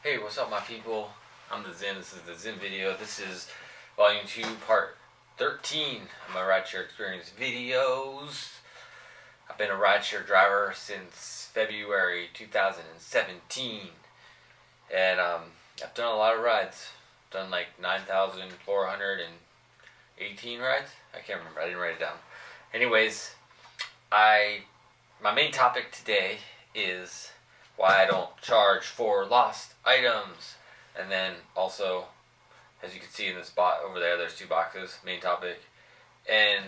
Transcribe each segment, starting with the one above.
Hey, what's up, my people? I'm the Zen. This is the Zen video. This is volume 2, part 13 of my rideshare experience videos. I've been a rideshare driver since February 2017. And I've done a lot of rides. I've done like 9,418 rides. I can't remember. I didn't write it down. Anyways, my main topic today is why I don't charge for lost items. And then also, as you can see in this box over there, there's 2 boxes, main topic. And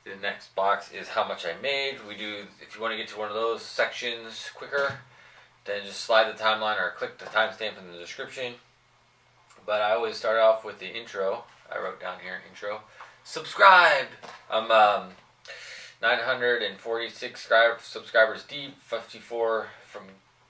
the next box is how much I made. We do, if you want to get to one of those sections quicker, then just slide the timeline or click the timestamp in the description. But I always start off with the intro. I wrote down here, intro. Subscribe! I'm 946 subscribers deep, 54 from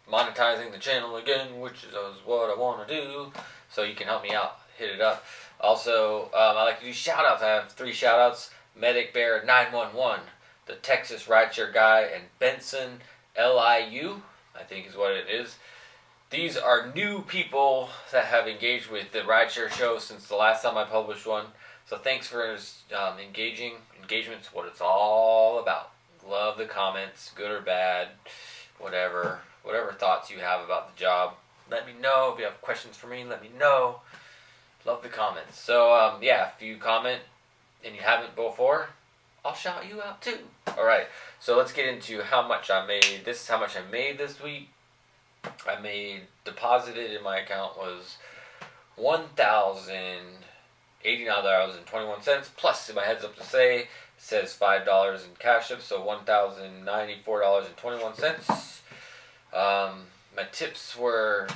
monetizing the channel again, which is what I want to do. So you can help me out, hit it up. Also, I like to do shout outs. I have 3 shout outs: Medic Bear 911, the Texas Rideshare Guy, and Benson LIU, I think is what it is. These are new people that have engaged with the rideshare show since the last time I published one. So thanks for engaging. Engagement's what it's all about. Love the comments, good or bad, whatever thoughts you have about the job. Let me know. If you have questions for me, let me know. Love the comments. So yeah, if you comment and you haven't before, I'll shout you out too. Alright, so let's get into how much I made. This is how much I made this week. I made, deposited in my account was $1,089.21, plus in my heads up to say, it says $5 in cash tips, so $1,094.21. My tips were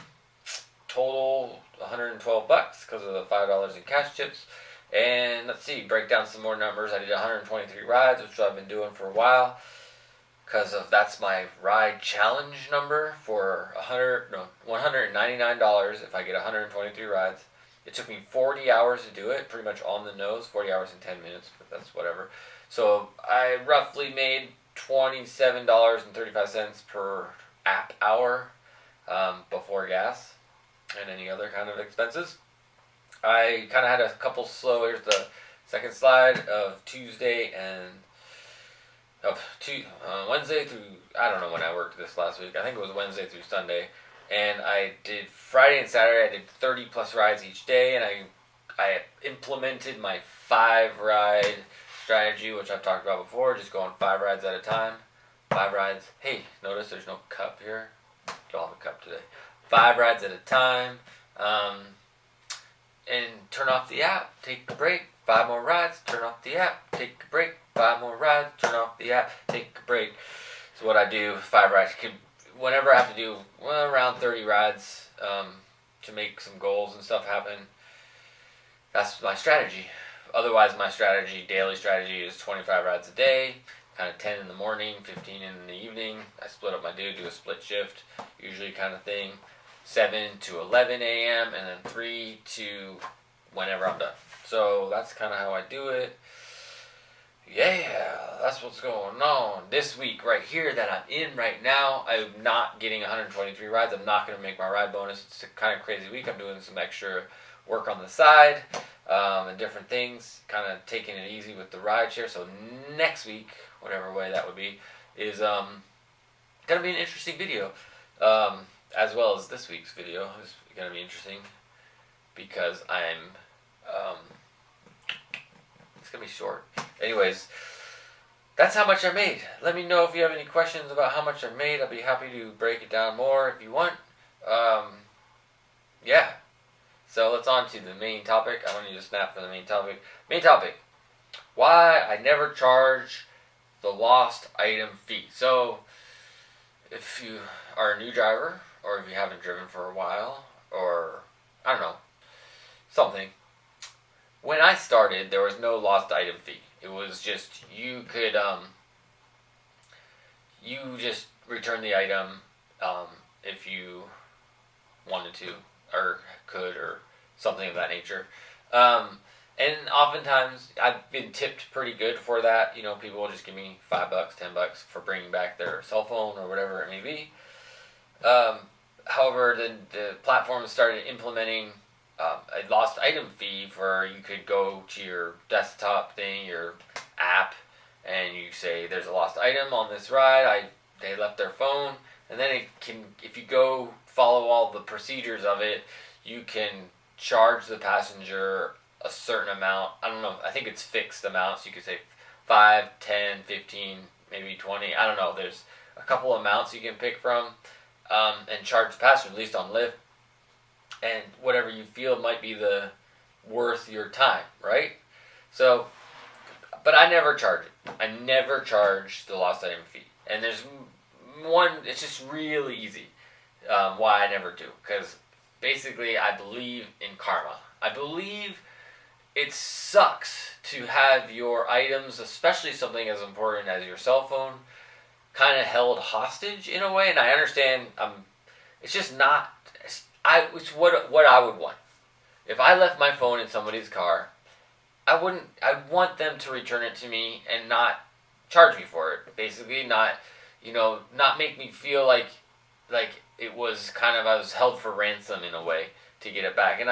total $112 because of the $5 in cash tips. And let's see, break down some more numbers. I did 123 rides, which I've been doing for a while, because that's my ride challenge number for $199 if I get 123 rides. It took me 40 hours to do it, pretty much on the nose, 40 hours and 10 minutes, but that's whatever. So I roughly made $27.35 per app hour before gas and any other kind of expenses. I kind of had a couple slow, here's the second slide, of Tuesday and Wednesday through, I don't know when I worked this last week. I think it was Wednesday through Sunday. And I did Friday and Saturday. I did 30 plus rides each day, and I implemented my 5 ride strategy, which I've talked about before. Just going 5 rides at a time. 5 rides. Hey, notice there's no cup here. Don't have a cup today. 5 rides at a time. And turn off the app. Take a break. 5 more rides. Turn off the app. Take a break. 5 more rides. Turn off the app. Take a break. So what I do, 5 rides. Whenever I have to do around 30 rides to make some goals and stuff happen, that's my strategy. Otherwise, my daily strategy is 25 rides a day, kind of 10 in the morning, 15 in the evening. I split up my day, do a split shift, usually kind of thing, 7 to 11 a.m., and then 3 to whenever I'm done. So that's kind of how I do it. Yeah, that's what's going on. This week right here that I'm in right now, I'm not getting 123 rides. I'm not going to make my ride bonus. It's a kind of crazy week. I'm doing some extra work on the side and different things, kind of taking it easy with the ride share. So next week, whatever way that would be, is going to be an interesting video, as well as this week's video is going to be interesting because it's going to be short. Anyways, that's how much I made. Let me know if you have any questions about how much I made. I'll be happy to break it down more if you want. Yeah. So let's on to the main topic. I want you to snap for the main topic. Main topic. Why I never charge the lost item fee. So if you are a new driver, or if you haven't driven for a while, or I don't know, something. When I started, there was no lost item fee. It was just, you could, you just return the item if you wanted to, or could, or something of that nature. And oftentimes, I've been tipped pretty good for that. You know, people will just give me $5, $10 for bringing back their cell phone or whatever it may be. however, the platform started implementing a lost item fee for you could go to your desktop thing, your app, and you say there's a lost item on this ride. They left their phone, and then it can, if you go follow all the procedures of it, you can charge the passenger a certain amount. I don't know. I think it's fixed amounts. You could say 5, 10, 15, maybe 20. I don't know. There's a couple amounts you can pick from, and charge the passenger, at least on Lyft, and whatever you feel might be the worth your time, right? So, but I never charge it. I never charge the lost item fee. And there's one, it's just really easy why I never do. Because basically I believe in karma. I believe it sucks to have your items, especially something as important as your cell phone, kind of held hostage in a way. And I understand it's just not, it's what I would want. If I left my phone in somebody's car, I want them to return it to me and not charge me for it. Basically, not make me feel like it was kind of, I was held for ransom in a way to get it back. And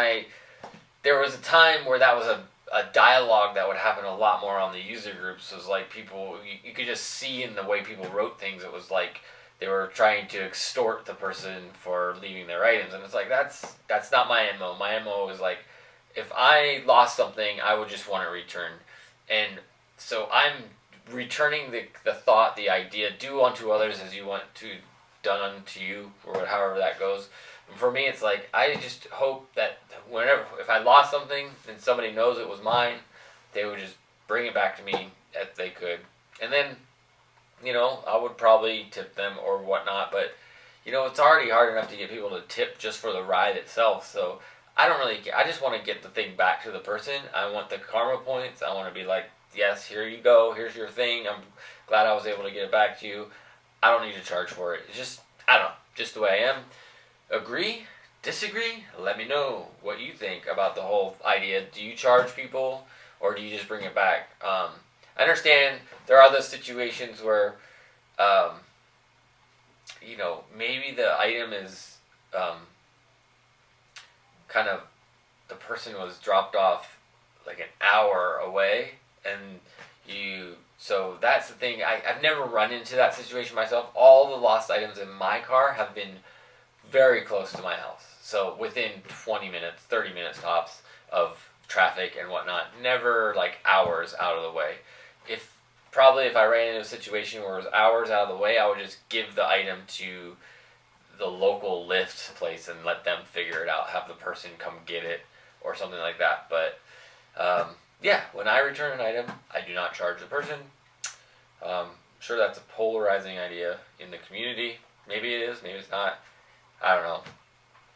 there was a time where that was a dialogue that would happen a lot more on the user groups. It was like people, you could just see in the way people wrote things, it was like they were trying to extort the person for leaving their items. And it's like, that's not my MO. My MO is like, if I lost something, I would just want it returned. And so I'm returning the thought, the idea, do unto others as you want to done unto you, or however that goes. And for me, it's like, I just hope that if I lost something and somebody knows it was mine, they would just bring it back to me if they could. And then, I would probably tip them or whatnot, but, it's already hard enough to get people to tip just for the ride itself, so I don't really care. I just want to get the thing back to the person. I want the karma points. I want to be like, yes, here you go. Here's your thing. I'm glad I was able to get it back to you. I don't need to charge for it. It's just, I don't know, just the way I am. Agree? Disagree? Let me know what you think about the whole idea. Do you charge people or do you just bring it back? I understand there are those situations where, maybe the item is kind of, the person was dropped off like an hour away, and so that's the thing. I've never run into that situation myself. All the lost items in my car have been very close to my house. So within 20 minutes, 30 minutes tops of traffic and whatnot. Never like hours out of the way. If I ran into a situation where it was hours out of the way, I would just give the item to the local Lyft place and let them figure it out. Have the person come get it or something like that. But when I return an item, I do not charge the person. I'm sure that's a polarizing idea in the community. Maybe it is, maybe it's not. I don't know.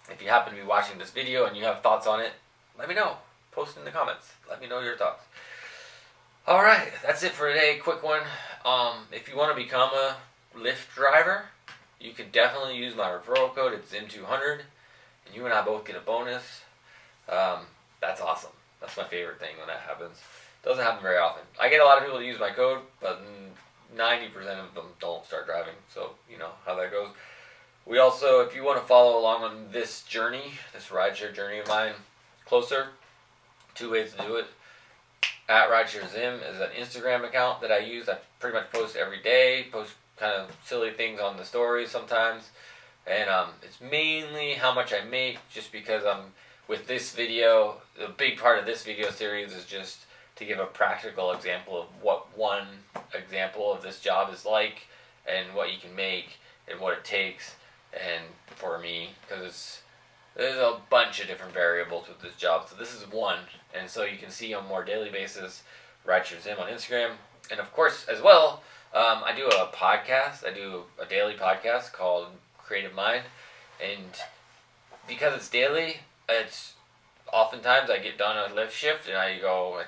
If you happen to be watching this video and you have thoughts on it, let me know. Post in the comments. Let me know your thoughts. Alright, that's it for today. Quick one. If you want to become a Lyft driver, you can definitely use my referral code. It's ZIM200, and you and I both get a bonus. That's awesome. That's my favorite thing when that happens. Doesn't happen very often. I get a lot of people to use my code, but 90% of them don't start driving. So, you know how that goes. We also, if you want to follow along on this journey, this rideshare journey of mine, closer, 2 ways to do it. At RideshareZim is an Instagram account that I use. I pretty much post every day, post kind of silly things on the stories sometimes. And it's mainly how much I make, just because with this video, the big part of this video series is just to give a practical example of what one example of this job is like, and what you can make, and what it takes, and for me, because there's a bunch of different variables with this job. So this is one, and so you can see on a more daily basis, RideshareZim on Instagram. And of course, as well, I do a podcast. I do a daily podcast called Creative Mind, and because it's daily, it's oftentimes I get done a Lyft shift and I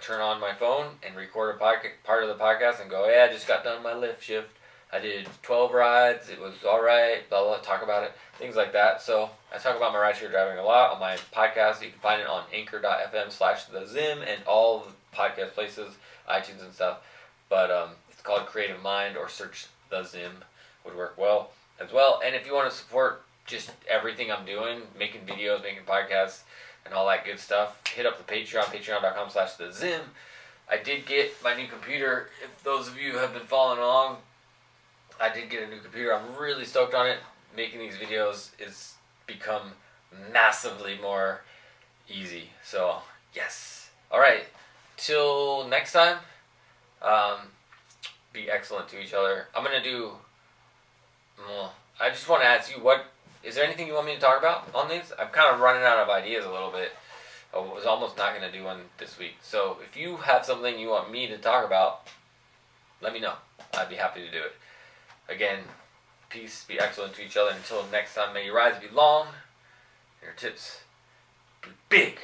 turn on my phone and record a part of the podcast and go, yeah, I just got done my Lyft shift. I did 12 rides. It was all right. Blah, blah, talk about it. Things like that. So I talk about my rideshare driving a lot on my podcast. You can find it on anchor.fm/thezim and all the podcast places, iTunes and stuff. But it's called Creative Mind, or search The Zim would work well as well. And if you want to support just everything I'm doing, making videos, making podcasts, and all that good stuff, hit up the Patreon, patreon.com/thezim. I did get my new computer. If those of you have been following along, I did get a new computer. I'm really stoked on it. Making these videos is become massively more easy. So, yes. Alright, till next time, be excellent to each other. I'm going to do, I just want to ask you, is there anything you want me to talk about on these? I'm kind of running out of ideas a little bit. I was almost not going to do one this week. So if you have something you want me to talk about, let me know. I'd be happy to do it. Again, peace, be excellent to each other. Until next time, may your rides be long and your tips be big.